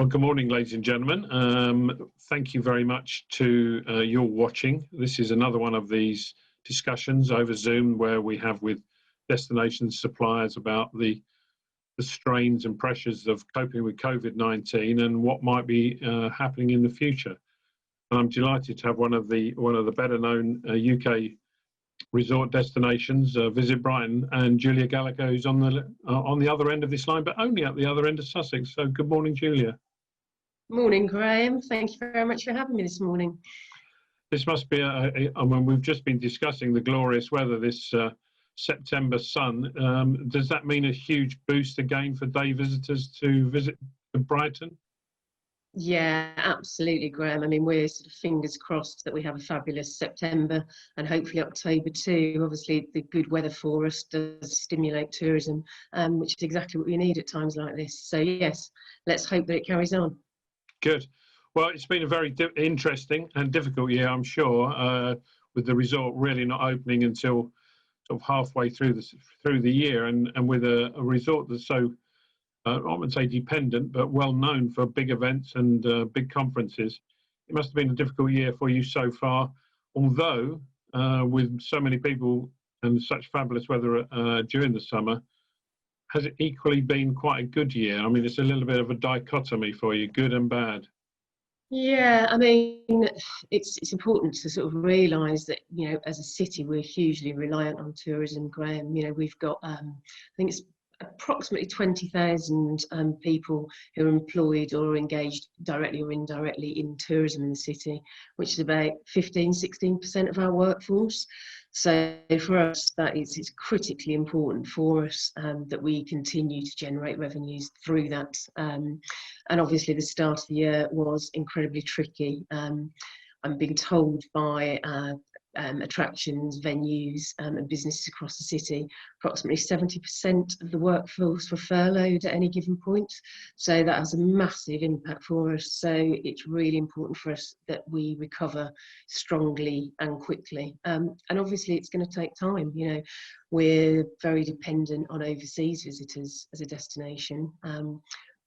Well, good morning, ladies and gentlemen. Thank you very much to your watching. This is another one of these discussions over Zoom where we have with destination suppliers about the strains and pressures of coping with COVID-19 and what might be happening in the future. And I'm delighted to have one of the better known UK resort destinations, Visit Brighton, and Julia Gallagher, who's on the other end of this line, but only at the other end of Sussex. So good morning, Julia. Morning, Graham. Thank you very much for having me this morning. This must be I mean, we've just been discussing the glorious weather, this September sun. Does that mean a huge boost again for day visitors to visit Brighton? Yeah, absolutely, Graham. I mean, we're sort of fingers crossed that we have a fabulous September and hopefully October too. Obviously, the good weather for us does stimulate tourism, which is exactly what we need at times like this. So yes, let's hope that it carries on. Good. Well, it's been a very interesting and difficult year, I'm sure, with the resort really not opening until sort of halfway through the year, and with a resort that's so I wouldn't say dependent, but well known for big events and big conferences. It must have been a difficult year for you so far, although with so many people and such fabulous weather during the summer, has it equally been quite a good year? I mean, it's a little bit of a dichotomy for you, good and bad. Yeah, I mean, it's important to sort of realise that, you know, as a city, we're hugely reliant on tourism, Graham. You know, we've got, I think it's approximately 20,000 people who are employed or engaged directly or indirectly in tourism in the city, which is about 15–16% of our workforce. So for us, that is, it's critically important for us that we continue to generate revenues through that. And obviously the start of the year was incredibly tricky. I'm being told by attractions, venues and businesses across the city, approximately 70% of the workforce were furloughed at any given point. So that has a massive impact for us. So it's really important for us that we recover strongly and quickly. And obviously it's going to take time. You know, we're very dependent on overseas visitors as a destination.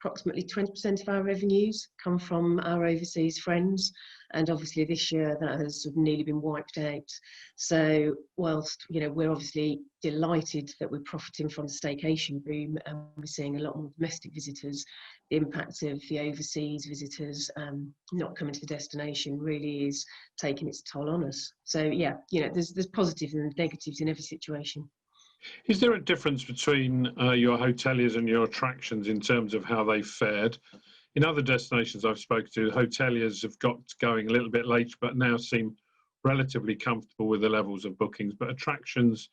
Approximately 20% of our revenues come from our overseas friends, and obviously this year that has sort of nearly been wiped out. So whilst, you know, we're obviously delighted that we're profiting from the staycation boom and we're seeing a lot more domestic visitors, the impact of the overseas visitors not coming to the destination really is taking its toll on us. So yeah, you know, there's positives and negatives in every situation. Is there a difference between your hoteliers and your attractions in terms of how they fared? In other destinations I've spoken to, hoteliers have got going a little bit late, but now seem relatively comfortable with the levels of bookings, but attractions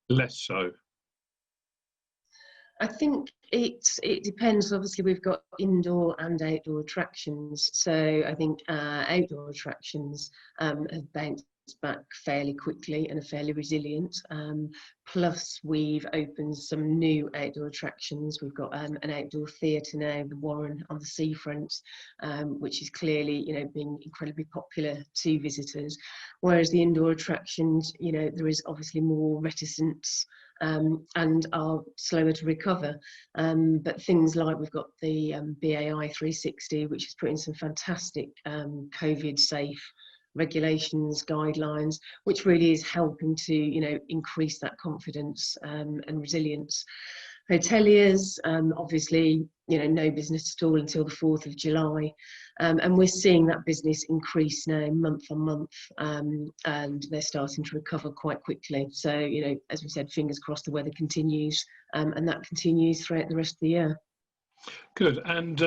less so. I think it depends. Obviously, we've got indoor and outdoor attractions. So I think outdoor attractions have bounced back fairly quickly and are fairly resilient. Plus, we've opened some new outdoor attractions. We've got an outdoor theatre now, the Warren on the seafront, which is clearly, you know, being incredibly popular to visitors. Whereas the indoor attractions, you know, there is obviously more reticence and are slower to recover. But things like we've got the BAI 360, which is putting some fantastic COVID-safe regulations, guidelines, which really is helping to, you know, increase that confidence and resilience. Hoteliers, obviously, you know, no business at all until the 4th of July. And we're seeing that business increase now month on month, and they're starting to recover quite quickly. So, you know, as we said, fingers crossed the weather continues, and that continues throughout the rest of the year. Good. And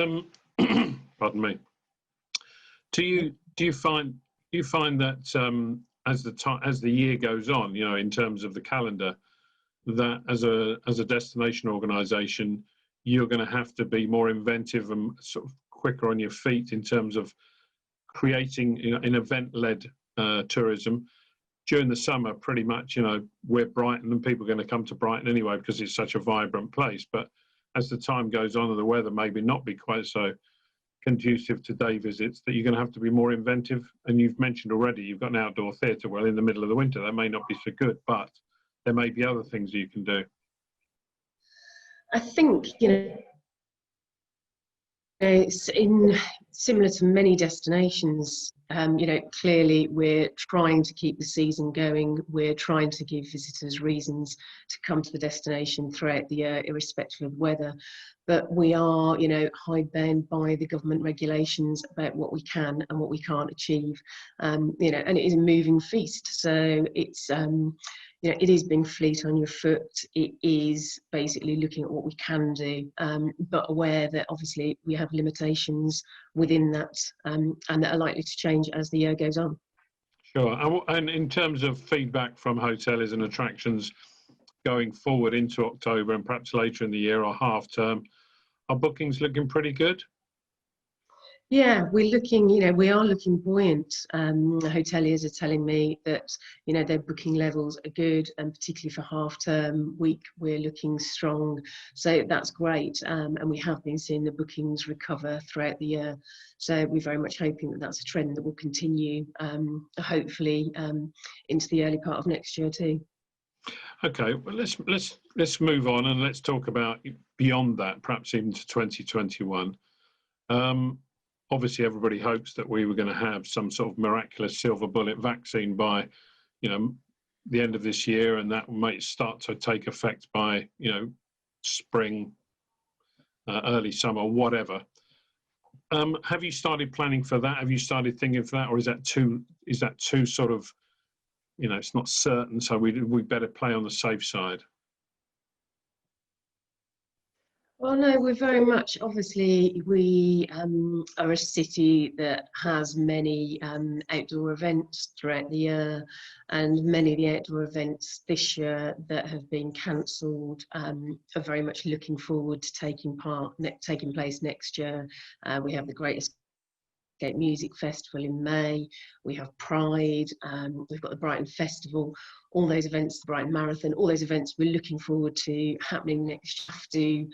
pardon me. Do you find that as the year goes on, you know, in terms of the calendar, that as a destination organisation, you're going to have to be more inventive and sort of quicker on your feet in terms of creating, you know, an event-led tourism during the summer? Pretty much, you know, we're Brighton and people are going to come to Brighton anyway because it's such a vibrant place. But as the time goes on and the weather maybe not be quite so conducive to day visits, that you're going to have to be more inventive. And you've mentioned already you've got an outdoor theatre. Well, in the middle of the winter that may not be so good, but there may be other things you can do. I think, you know, It's similar to many destinations. Clearly we're trying to keep the season going. We're trying to give visitors reasons to come to the destination throughout the year, irrespective of weather. But we are, hide-bound by the government regulations about what we can and what we can't achieve. And it is a moving feast. So it is being fleet on your foot. It is basically looking at what we can do, but aware that obviously we have limitations within that, and that are likely to change as the year goes on. Sure. And in terms of feedback from hoteliers and attractions going forward into October and perhaps later in the year or half term, are bookings looking pretty good? Yeah, we are looking buoyant. Hoteliers are telling me that, their booking levels are good, and particularly for half-term week, we're looking strong. So that's great. And we have been seeing the bookings recover throughout the year. So we're very much hoping that that's a trend that will continue, hopefully, into the early part of next year too. Okay, well, let's move on and let's talk about beyond that, perhaps even to 2021. Obviously, everybody hopes that we were going to have some sort of miraculous silver bullet vaccine by, the end of this year, and that might start to take effect by, spring, early summer, whatever. Have you started planning for that? Have you started thinking for that, or is that too sort of, it's not certain, so we better play on the safe side? Well, no, we're very much, obviously, we are a city that has many outdoor events throughout the year, and many of the outdoor events this year that have been cancelled are very much looking forward to taking place next year. We have the Great Escape Music Festival in May, we have Pride, we've got the Brighton Festival, all those events, the Brighton Marathon, all those events we're looking forward to happening next year. Have to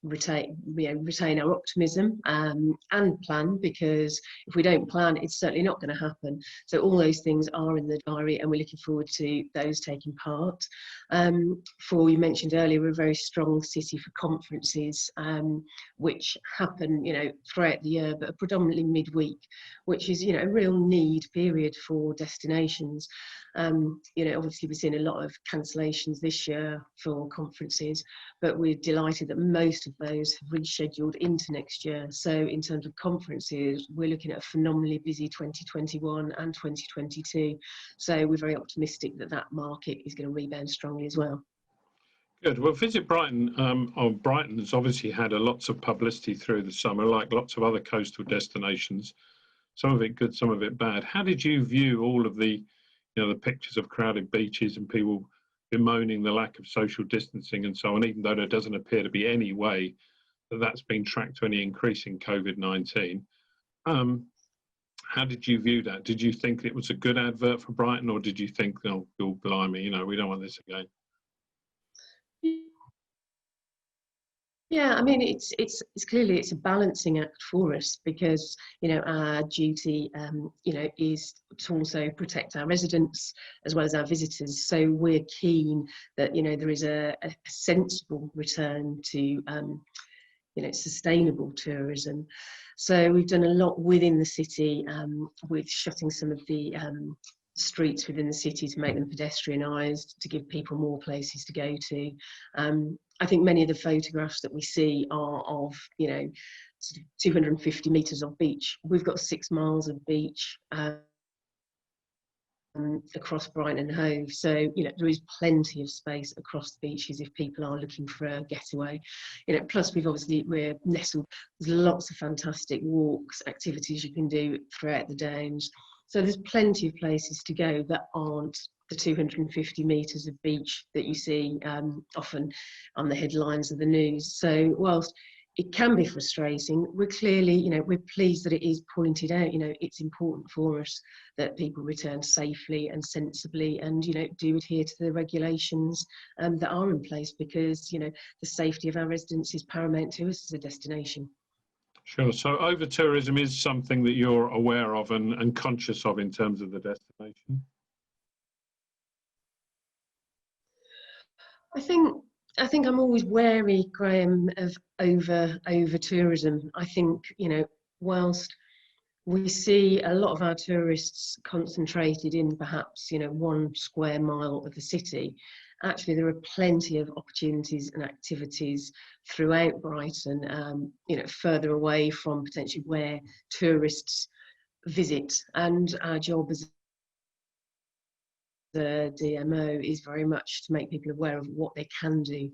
retain our optimism and plan, because if we don't plan, it's certainly not going to happen. So all those things are in the diary, and we're looking forward to those taking part. For you mentioned earlier, we're a very strong city for conferences, which happen, throughout the year, but are predominantly midweek, which is, a real need period for destinations. Obviously we're seeing a lot of cancellations this year for conferences, but we're delighted that most of those have rescheduled into next year. So in terms of conferences, we're looking at a phenomenally busy 2021 and 2022. So we're very optimistic that that market is going to rebound strongly as well. Good. Well, Visit Brighton, Brighton has obviously had lots of publicity through the summer, like lots of other coastal destinations. Some of it good, some of it bad. How did you view all of the, the pictures of crowded beaches and people bemoaning the lack of social distancing and so on, even though there doesn't appear to be any way that that's been tracked to any increase in COVID-19? How did you view that? Did you think it was a good advert for Brighton, or did you think, oh, blimey, we don't want this again? Yeah, I mean, it's clearly it's a balancing act for us, because our duty is to also protect our residents as well as our visitors. So we're keen that there is a sensible return to sustainable tourism. So we've done a lot within the city, with shutting some of the streets within the city to make them pedestrianised, to give people more places to go to. I think many of the photographs that we see are of, sort of 250 metres of beach. We've got 6 miles of beach across Brighton and Hove. So, there is plenty of space across the beaches if people are looking for a getaway. Plus we're nestled, there's lots of fantastic walks, activities you can do throughout the Downs. So there's plenty of places to go that aren't the 250 metres of beach that you see often on the headlines of the news. So whilst it can be frustrating, we're clearly, we're pleased that it is pointed out, it's important for us that people return safely and sensibly, and, do adhere to the regulations that are in place, because, the safety of our residents is paramount to us as a destination. Sure. So over-tourism is something that you're aware of and conscious of in terms of the destination? I think I think I'm always wary, Graham, of over tourism. I think, you know, whilst we see a lot of our tourists concentrated in perhaps, you know, 1 square mile of the city, actually there are plenty of opportunities and activities throughout Brighton, you know, further away from potentially where tourists visit. And our job as the DMO is very much to make people aware of what they can do,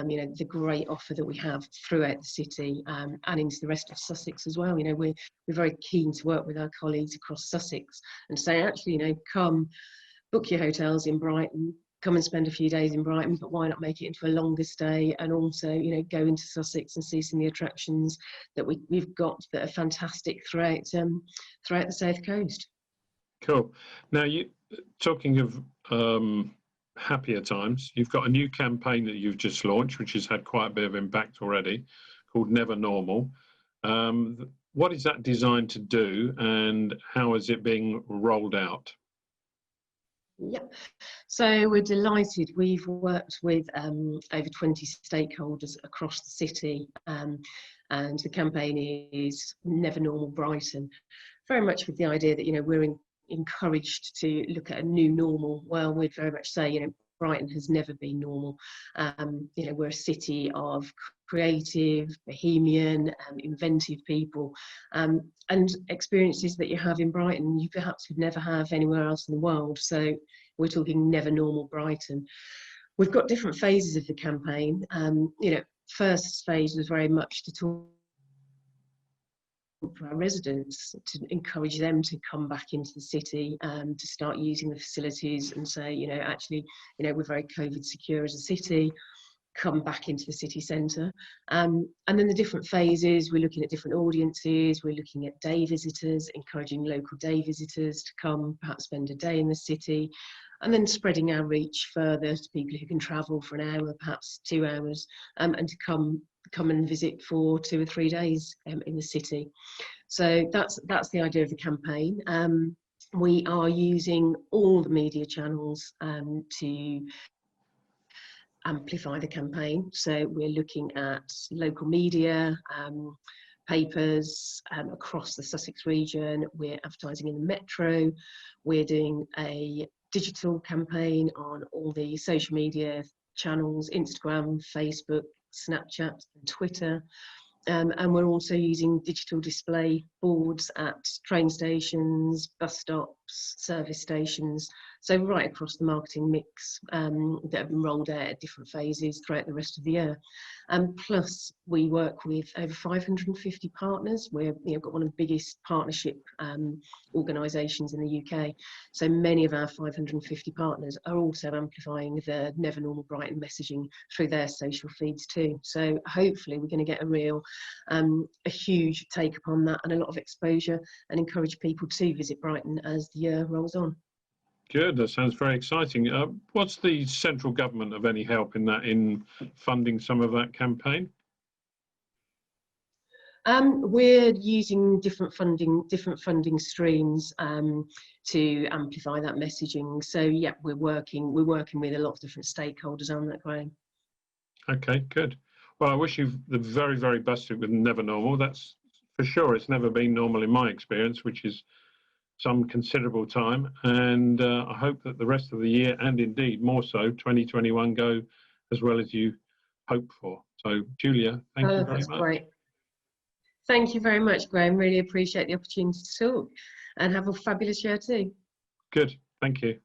you know, the great offer that we have throughout the city, and into the rest of Sussex as well. You know, we're very keen to work with our colleagues across Sussex and say, actually, you know, come book your hotels in Brighton, come and spend a few days in Brighton, but why not make it into a longer stay, and also, you know, go into Sussex and see some of the attractions that we've got that are fantastic throughout the South Coast. Cool. Now, talking of happier times, you've got a new campaign that you've just launched, which has had quite a bit of impact already, called Never Normal. What is that designed to do, and how is it being rolled out? Yep. So we're delighted. We've worked with over 20 stakeholders across the city, and the campaign is Never Normal Brighton, very much with the idea that, you know, we're encouraged to look at a new normal. Well, we'd very much say, you know, Brighton has never been normal. You know, we're a city of creative, bohemian, inventive people, and experiences that you have in Brighton you perhaps would never have anywhere else in the world. So we're talking Never Normal Brighton. We've got different phases of the campaign. You know, first phase was very much to talk for our residents, to encourage them to come back into the city, to start using the facilities and say, you know, actually, you know, we're very COVID secure as a city, come back into the city centre. And then the different phases, we're looking at different audiences, we're looking at day visitors, encouraging local day visitors to come, perhaps spend a day in the city, and then spreading our reach further to people who can travel for an hour, perhaps 2 hours, and to come and visit for 2 or 3 days in the city. So that's the idea of the campaign. We are using all the media channels to amplify the campaign. So we're looking at local media, papers across the Sussex region. We're advertising in the Metro. We're doing a digital campaign on all the social media channels, Instagram, Facebook, Snapchat, and Twitter. And we're also using digital display boards at train stations, bus stops, service stations, so right across the marketing mix that have been rolled out at different phases throughout the rest of the year. Plus, we work with over 550 partners. We've got one of the biggest partnership organisations in the UK. So many of our 550 partners are also amplifying the Never Normal Brighton messaging through their social feeds too. So hopefully we're going to get a huge take upon that and a lot of exposure, and encourage people to visit Brighton as the year rolls on. Good, that sounds very exciting. What's the central government of any help in funding some of that campaign? We're using different funding streams to amplify that messaging. So yeah, we're working with a lot of different stakeholders on that, Graham. Okay, good. Well, I wish you the very, very best with Never Normal. That's for sure. It's never been normal in my experience, which is some considerable time. And I hope that the rest of the year, and indeed more so, 2021 go as well as you hope for. So, Julia, thank you very much. Great. Thank you very much, Graham. Really appreciate the opportunity to talk, and have a fabulous year too. Good. Thank you.